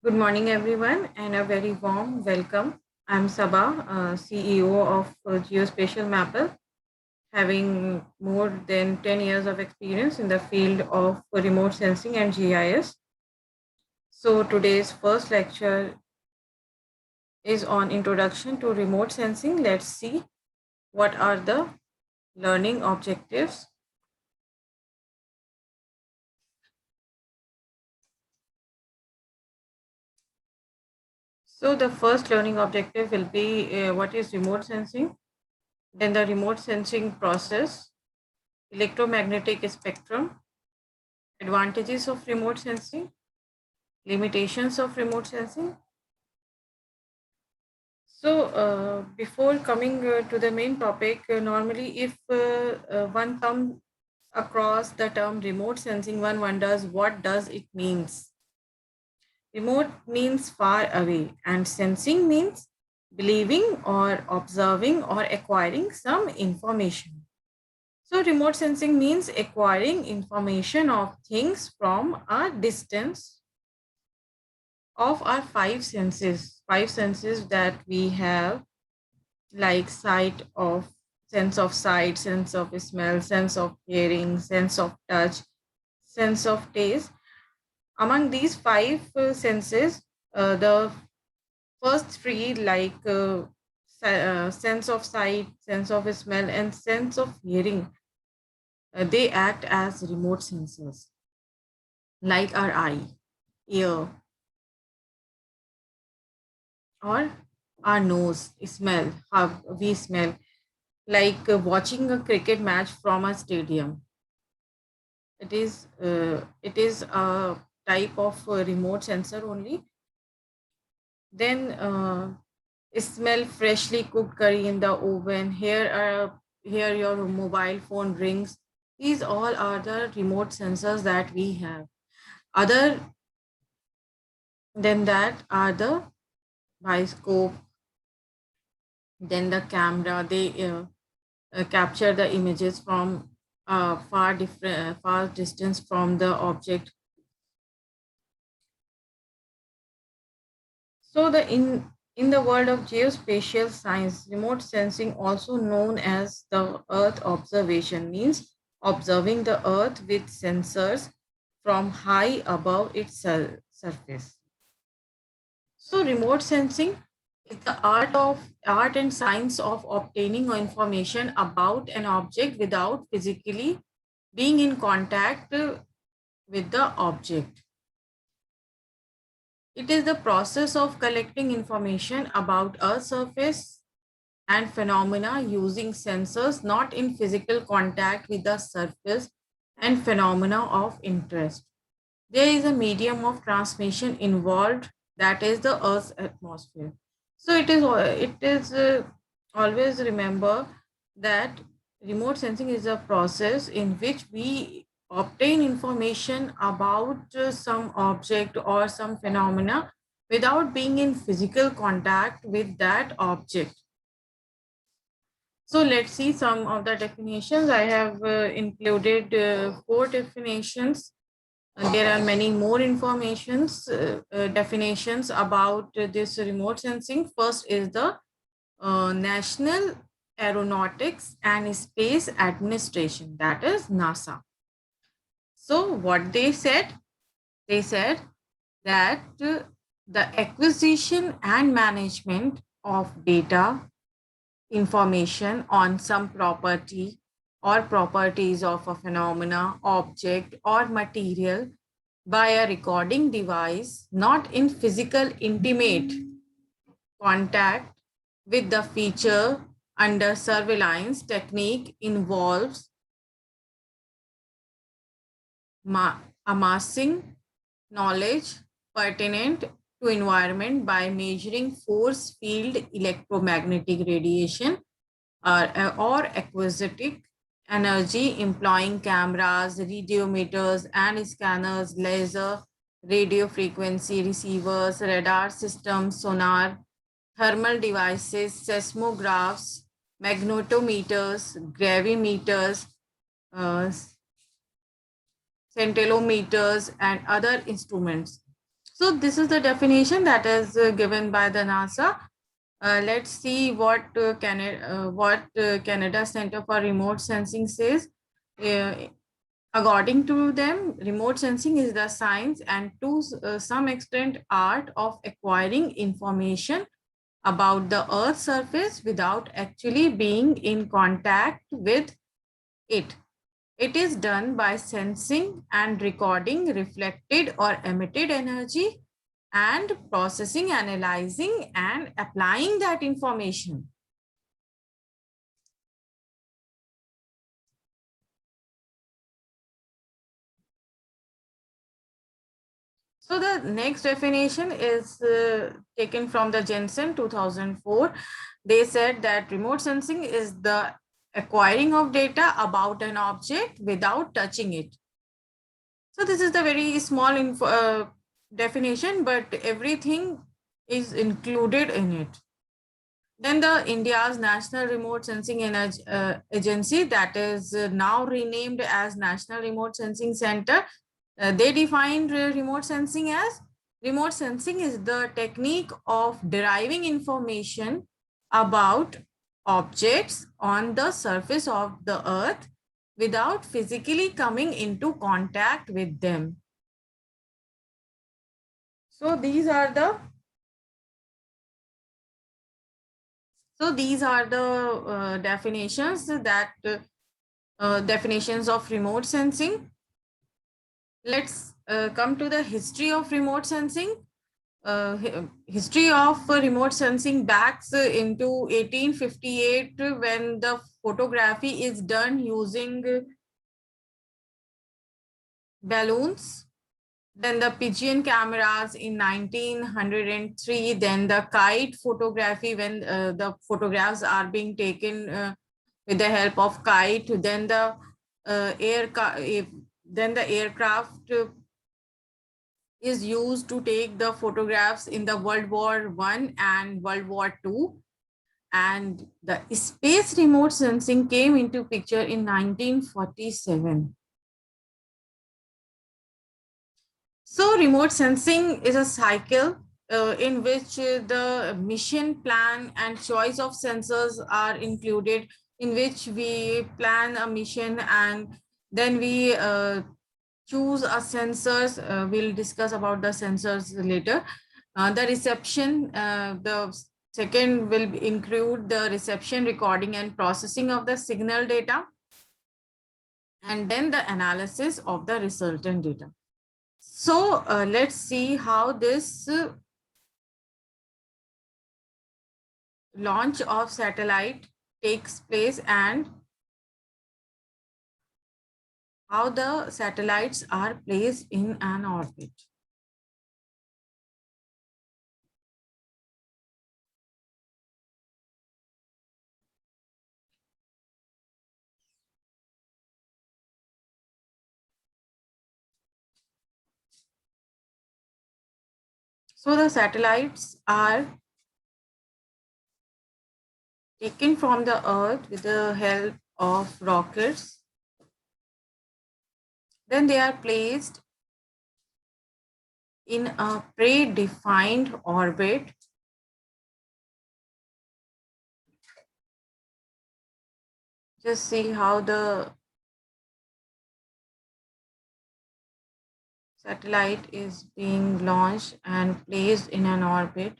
Good morning, everyone, and a very warm welcome. I'm Sabah, CEO of Geospatial Mapper, having more than 10 years of experience in the field of remote sensing and GIS. So, today's first lecture is on Introduction to Remote Sensing. Let's see what are the learning objectives. So, the first learning objective will be what is remote sensing, then the remote sensing process, electromagnetic spectrum, advantages of remote sensing, limitations of remote sensing. So, before coming to the main topic, normally if one comes across the term remote sensing, one wonders what does it means. Remote means far away, and sensing means believing or observing or acquiring some information. So, remote sensing means acquiring information of things from a distance of our five senses that we have, like sense of sight, sense of smell, sense of hearing, sense of touch, sense of taste. Among these five senses, the first three, like sense of sight, sense of smell, and sense of hearing, they act as remote sensors, like our eye, ear, or our nose, smell, how we smell, like watching a cricket match from a stadium. It is a type of remote sensor only. Then smell freshly cooked curry in the oven. Here your mobile phone rings. These all are the remote sensors that we have. Other than that are the bioscope, then the camera. They capture the images from far distance from the object. So in the world of geospatial science, remote sensing, also known as the Earth observation, means observing the Earth with sensors from high above its surface. So remote sensing is the art and science of obtaining information about an object without physically being in contact with the object. It is the process of collecting information about a surface and phenomena using sensors not in physical contact with the surface and phenomena of interest. There is a medium of transmission involved, that is the Earth's atmosphere. So it is always remember that remote sensing is a process in which we obtain information about some object or some phenomena without being in physical contact with that object. So let's see some of the definitions. I have included four definitions. There are many more definitions about this remote sensing. First is the National Aeronautics and Space Administration, that is NASA. So what they said that the acquisition and management of data, information on some property or properties of a phenomena, object, or material by a recording device not in physical intimate contact with the feature under surveillance technique involves amassing knowledge pertinent to environment by measuring force field, electromagnetic radiation, or aquatic energy, employing cameras, radiometers and scanners, laser, radio frequency receivers, radar systems, sonar, thermal devices, seismographs, magnetometers, gravimeters, uh, scintillometers, and other instruments. So this is the definition that is given by the NASA. Let's see what Canada Center for Remote Sensing says. According to them, remote sensing is the science and to some extent art of acquiring information about the Earth's surface without actually being in contact with it. It is done by sensing and recording reflected or emitted energy and processing, analyzing, and applying that information. So the next definition is taken from the Jensen 2004. They said that remote sensing is the acquiring of data about an object without touching it. So this is the very small definition, but everything is included in it. Then the India's National Remote Sensing Agency, that is now renamed as National Remote Sensing Center, they defined remote sensing as remote sensing is the technique of deriving information about objects on the surface of the earth without physically coming into contact with them. So these are the definitions definitions of remote sensing. Let's come to the history of remote sensing. History of remote sensing backs into 1858 when the photography is done using balloons. Then the pigeon cameras in 1903. Then the kite photography when the photographs are being taken with the help of kite. Then the aircraft is used to take the photographs in the World War I and World War II. And the space remote sensing came into picture in 1947. So remote sensing is a cycle in which the mission plan and choice of sensors are included, in which we plan a mission and then we choose a sensors. We'll discuss about the sensors later. The reception, the second will include the reception, recording and processing of the signal data, and then the analysis of the resultant data. So let's see how this launch of satellite takes place and how the satellites are placed in an orbit. So the satellites are taken from the Earth with the help of rockets. Then they are placed in a predefined orbit. Just see how the satellite is being launched and placed in an orbit.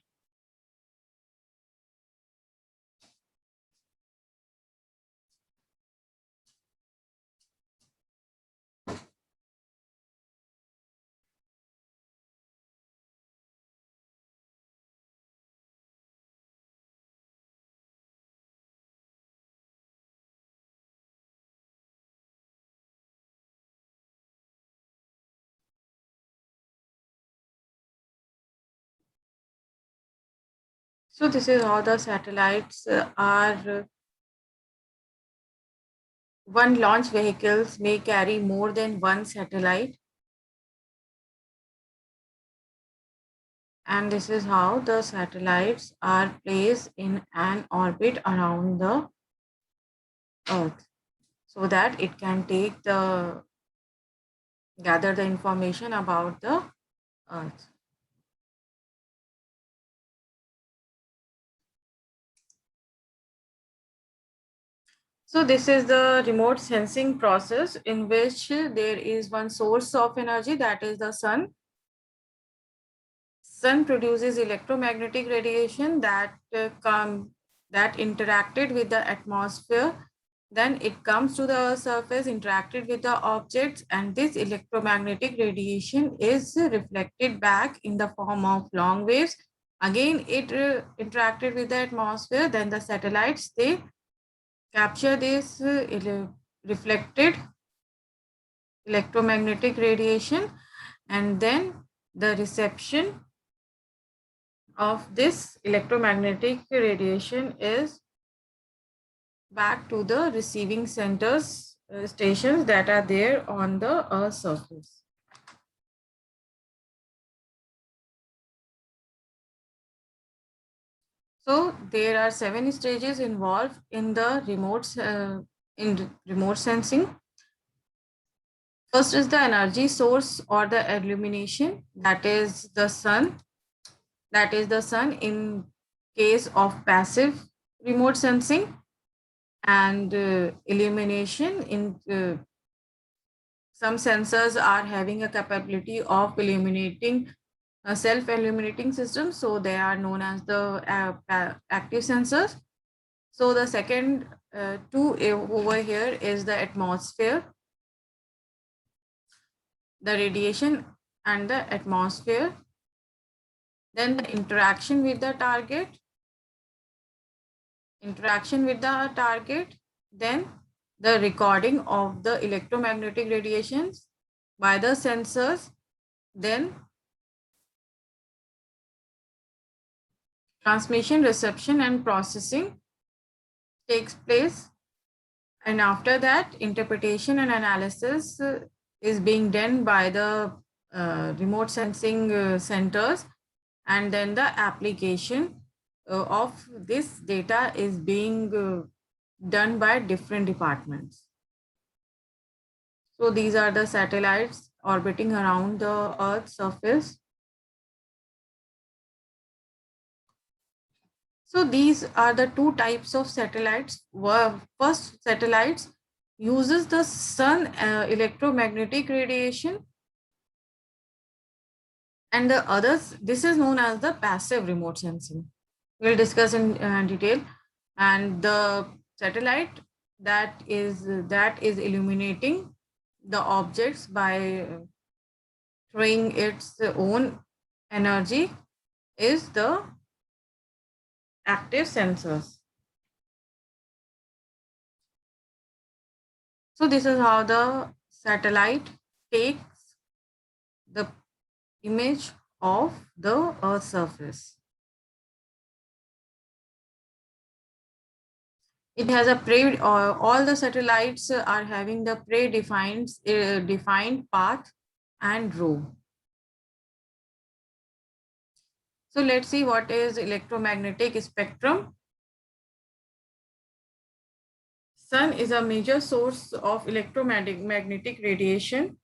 So this is how the satellites are. One launch vehicles may carry more than one satellite. And this is how the satellites are placed in an orbit around the Earth so that it can gather the information about the Earth. So this is the remote sensing process in which there is one source of energy, that is the sun. Sun produces electromagnetic radiation that interacted with the atmosphere. Then it comes to the surface, interacted with the objects, and this electromagnetic radiation is reflected back in the form of long waves. Again, it interacted with the atmosphere. Then the satellites, they capture this reflected electromagnetic radiation, and then the reception of this electromagnetic radiation is back to the receiving centers, stations that are there on the Earth's surface. So there are 7 stages involved in the remote sensing. First is the energy source or the illumination, that is the sun. That is the sun in case of passive remote sensing, and illumination in some sensors are having a capability of illuminating a self-illuminating system, so they are known as the active sensors. So the second two over here is the atmosphere, the radiation and the atmosphere, then the interaction with the target, then the recording of the electromagnetic radiations by the sensors, then transmission, reception, and processing takes place. And after that, interpretation and analysis is being done by the remote sensing centers, and then the application of this data is being done by different departments. So these are the satellites orbiting around the Earth's surface. So these are the two types of satellites. First, satellites uses the sun electromagnetic radiation, and the others, this is known as the passive remote sensing. We'll discuss in detail. And the satellite that is illuminating the objects by throwing its own energy is the active sensors. So this is how the satellite takes the image of the Earth's surface. It has a all the satellites are having the defined path and row. So let's see what is electromagnetic spectrum. Sun is a major source of electromagnetic radiation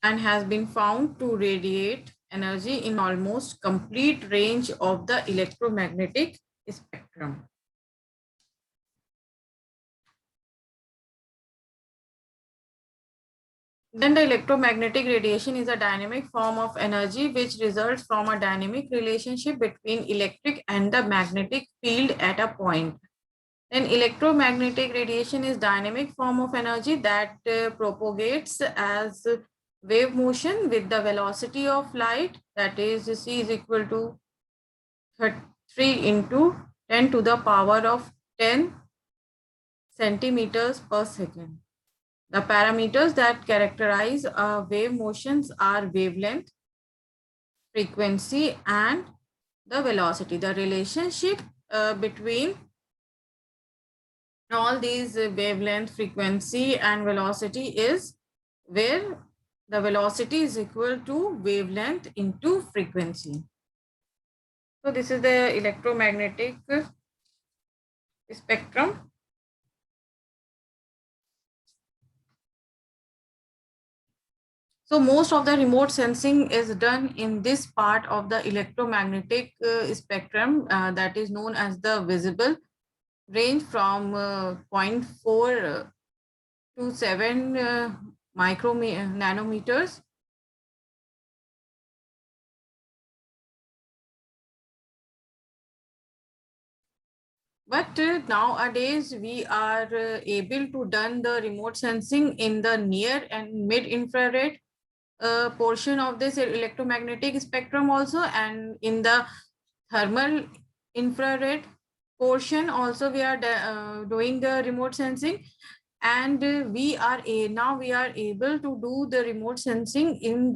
and has been found to radiate energy in almost complete range of the electromagnetic spectrum. Then the electromagnetic radiation is a dynamic form of energy which results from a dynamic relationship between electric and the magnetic field at a point. Then electromagnetic radiation is dynamic form of energy that propagates as wave motion with the velocity of light, that is c is equal to 3 into 10 to the power of 10 centimeters per second. The parameters that characterize wave motions are wavelength, frequency, and the velocity. The relationship between all these wavelength, frequency, and velocity is where the velocity is equal to wavelength into frequency. So this is the electromagnetic spectrum. So most of the remote sensing is done in this part of the electromagnetic spectrum that is known as the visible range from 0.4 to 7 nanometers. But nowadays we are able to done the remote sensing in the near and mid infrared portion of this electromagnetic spectrum also, and in the thermal infrared portion also we are doing the remote sensing. And now we are able to do the remote sensing in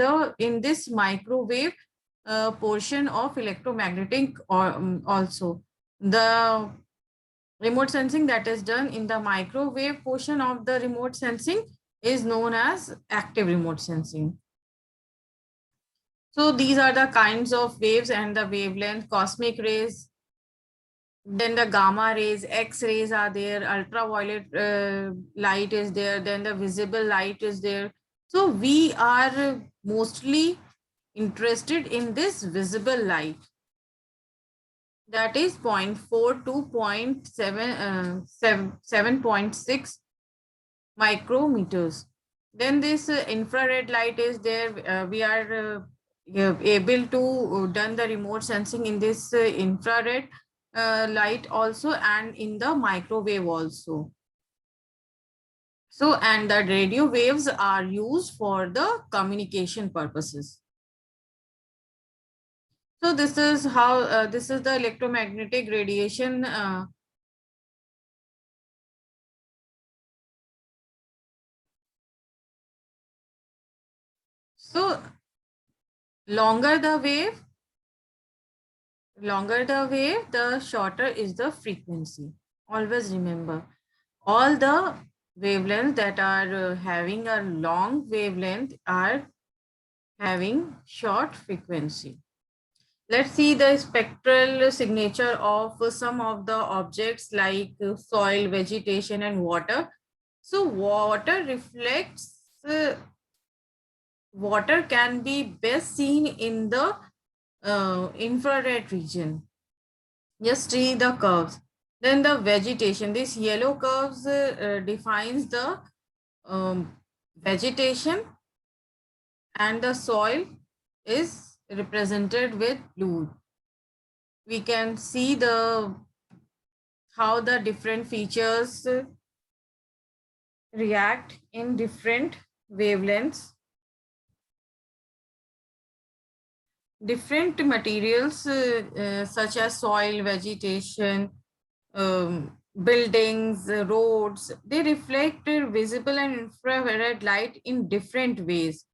this microwave portion of electromagnetic also. The remote sensing that is done in the microwave portion of the remote sensing is known as active remote sensing. So these are the kinds of waves and the wavelength: cosmic rays, then the gamma rays, X rays are there, ultraviolet light is there, then the visible light is there. So we are mostly interested in this visible light, that is zero point 0.4 to 7.6 micrometers. Then this infrared light is there. We are able to done the remote sensing in this infrared light also, and in the microwave also. So, and the radio waves are used for the communication purposes. So this is how this is the electromagnetic radiation. So longer the wave, the shorter is the frequency. Always remember, all the wavelengths that are having a long wavelength are having short frequency. Let's see the spectral signature of some of the objects like soil, vegetation, and water. So water can be best seen in the infrared region. Just see the curves. Then the vegetation. This yellow curves defines the vegetation, and the soil is represented with blue. We can see the how the different features react in different wavelengths. Different materials such as soil, vegetation, buildings, roads, they reflect visible and infrared light in different ways.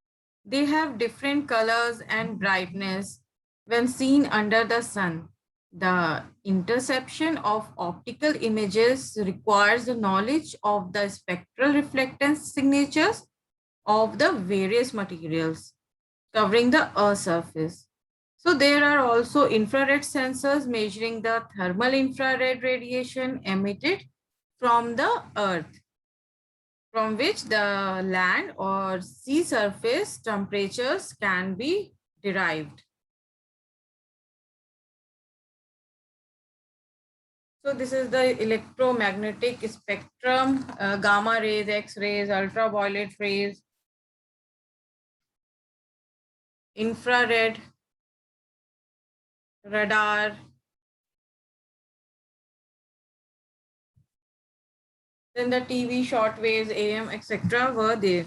They have different colors and brightness when seen under the sun. The interception of optical images requires the knowledge of the spectral reflectance signatures of the various materials covering the Earth's surface. So there are also infrared sensors measuring the thermal infrared radiation emitted from the Earth, from which the land or sea surface temperatures can be derived. So this is the electromagnetic spectrum: gamma rays, X rays, ultraviolet rays, infrared, radar. Then the TV, short waves, AM, etc. were there.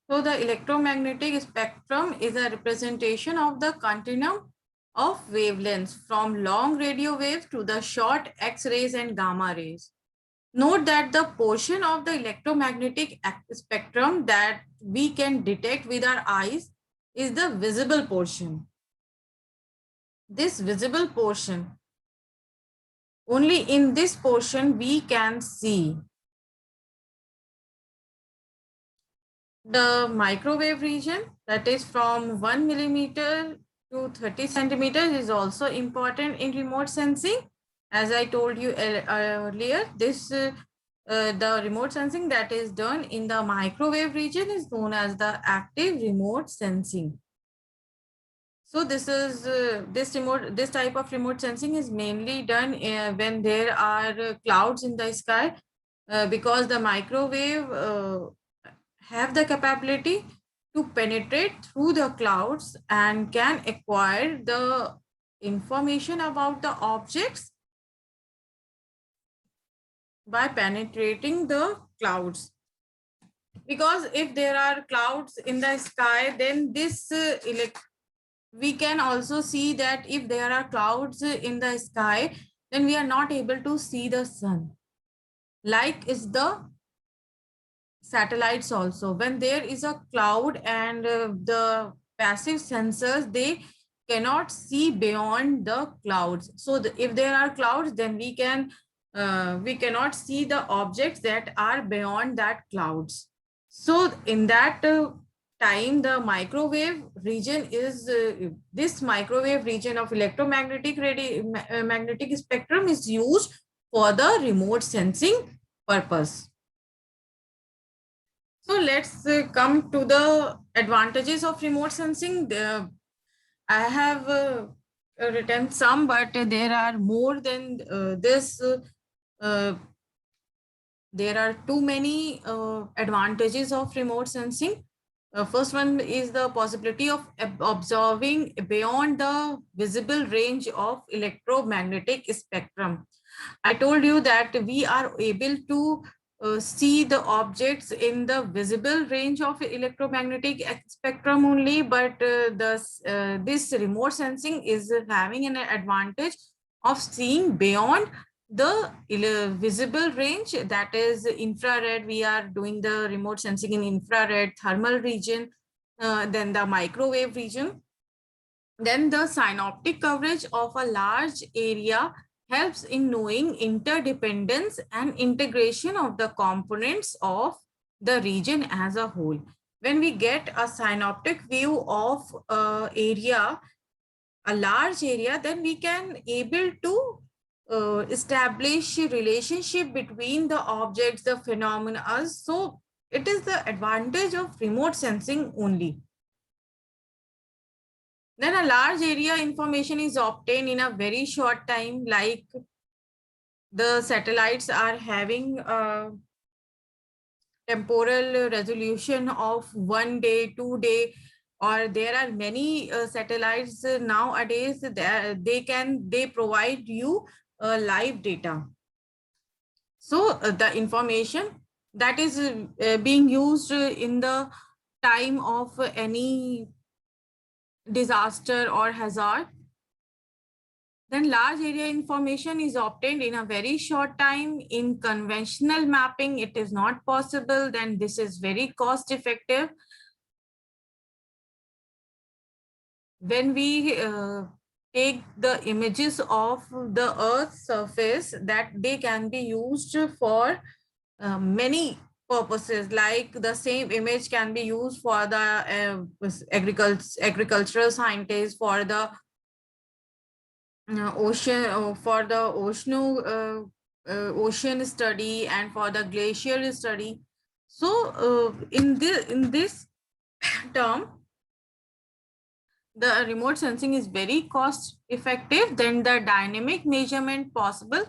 So the electromagnetic spectrum is a representation of the continuum of wavelengths from long radio waves to the short X-rays and gamma rays. Note that the portion of the electromagnetic spectrum that we can detect with our eyes is the visible portion. This visible portion, only in this portion we can see. The microwave region, that is from 1 millimeter to 30 centimeters, is also important in remote sensing. As I told you earlier, this The remote sensing that is done in the microwave region is known as the active remote sensing. So this type of remote sensing is mainly done when there are clouds in the sky, because the microwave have the capability to penetrate through the clouds and can acquire the information about the objects by penetrating the clouds. Because if there are clouds in the sky, then we can also see that if there are clouds in the sky, then we are not able to see the sun. Like is the satellites also. When there is a cloud and the passive sensors, they cannot see beyond the clouds. So if there are clouds, then we cannot see the objects that are beyond that clouds. So in that time, the microwave region is this microwave region of electromagnetic magnetic spectrum is used for the remote sensing purpose. So let's come to the advantages of remote sensing. I have written some, but there are more than this. Uh, there are too many advantages of remote sensing. First one is the possibility of observing beyond the visible range of electromagnetic spectrum. I told you that we are able to see the objects in the visible range of electromagnetic spectrum only, but this remote sensing is having an advantage of seeing beyond the visible range, that is infrared. We are doing the remote sensing in infrared, thermal region, then the microwave region. Then the synoptic coverage of a large area helps in knowing interdependence and integration of the components of the region as a whole. When we get a synoptic view of area, a large area, then we can able to establish a relationship between the objects, the phenomena. So it is the advantage of remote sensing only. Then a large area information is obtained in a very short time, like the satellites are having a temporal resolution of 1 day, 2 day, or there are many satellites nowadays that they provide you live data. So the information that is being used in the time of any disaster or hazard, then large area information is obtained in a very short time. In conventional mapping, it is not possible. Then this is very cost effective. When we take the images of the Earth's surface, that they can be used for many purposes. Like the same image can be used for the agricultural scientists, for the ocean, for the ocean study, and for the glacier study. So in this term, the remote sensing is very cost effective. Then the dynamic measurement possible,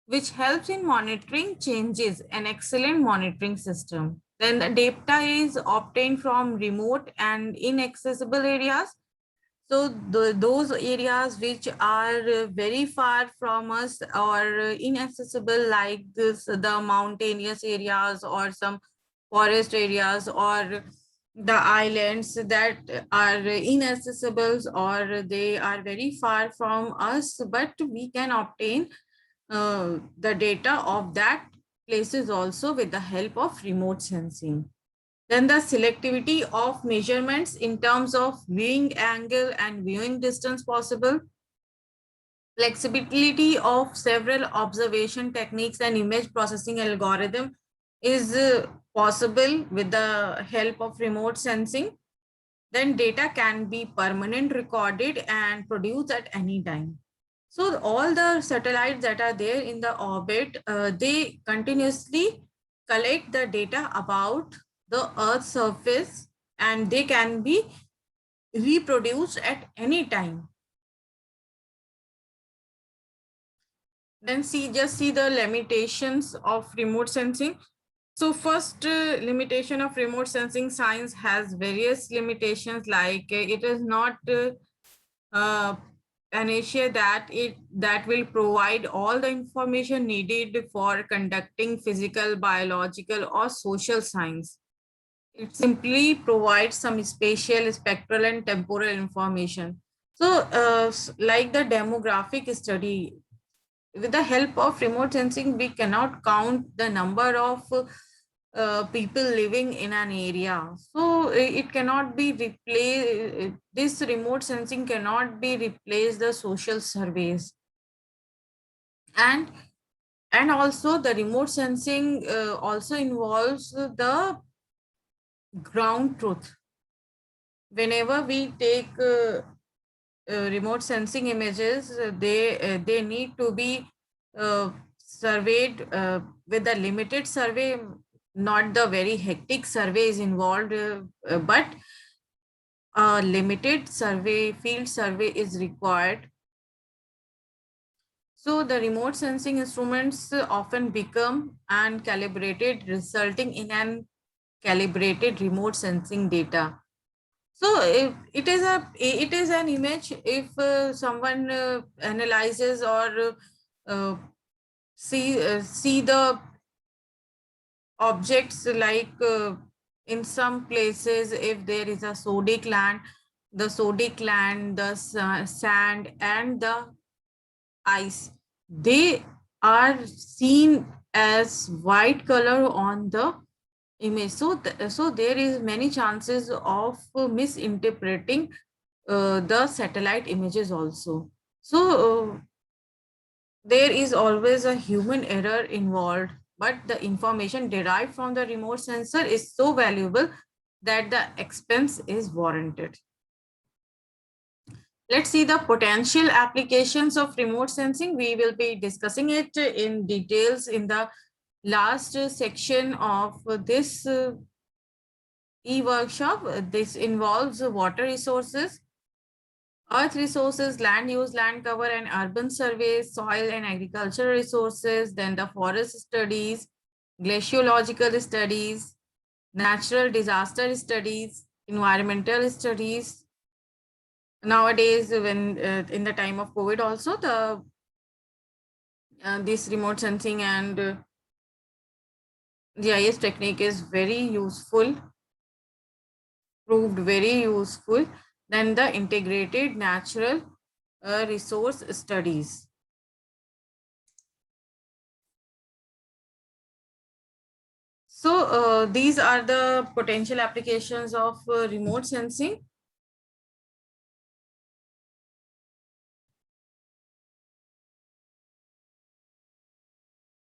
which helps in monitoring changes, an excellent monitoring system. Then the data is obtained from remote and inaccessible areas. So those areas which are very far from us or inaccessible, like the mountainous areas or some forest areas or the islands that are inaccessible or they are very far from us, but we can obtain the data of that places also with the help of remote sensing. Then the selectivity of measurements in terms of viewing angle and viewing distance possible. Flexibility of several observation techniques and image processing algorithm is possible with the help of remote sensing. Then data can be permanent recorded and produced at any time. So all the satellites that are there in the orbit, they continuously collect the data about the Earth's surface, and they can be reproduced at any time. Then just see the limitations of remote sensing. So first limitation of remote sensing science has various limitations, like it is not uh, an issue that will provide all the information needed for conducting physical, biological, or social science. It simply provides some spatial, spectral, and temporal information. So, like the demographic study, with the help of remote sensing, we cannot count the number of people living in an area. So it cannot be replaced. This remote sensing cannot be replaced the social surveys. And also the remote sensing also involves the ground truth. Whenever we take remote sensing images, they need to be surveyed with a limited survey, not the very hectic surveys involved, but a limited survey, field survey is required. So the remote sensing instruments often become uncalibrated, resulting in an calibrated remote sensing data. So if it is an image, if someone analyzes or see the objects, like in some places, if there is a sodic land, the sand, and the ice, they are seen as white color on the image. So so there is many chances of misinterpreting the satellite images also. So there is always a human error involved, but the information derived from the remote sensor is so valuable that the expense is warranted. Let's see the potential applications of remote sensing. We will be discussing it in details in the last section of this e-workshop. This involves water resources, earth resources, land use, land cover, and urban surveys, soil and agricultural resources, then the forest studies, glaciological studies, natural disaster studies, environmental studies. Nowadays, when in the time of COVID also, the this remote sensing and GIS technique is very useful, proved very useful than the integrated natural resource studies. So these are the potential applications of remote sensing.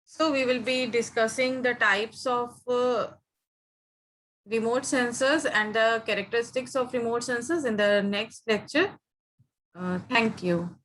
So we will be discussing the types of remote sensors and the characteristics of remote sensors in the next lecture. Thank you.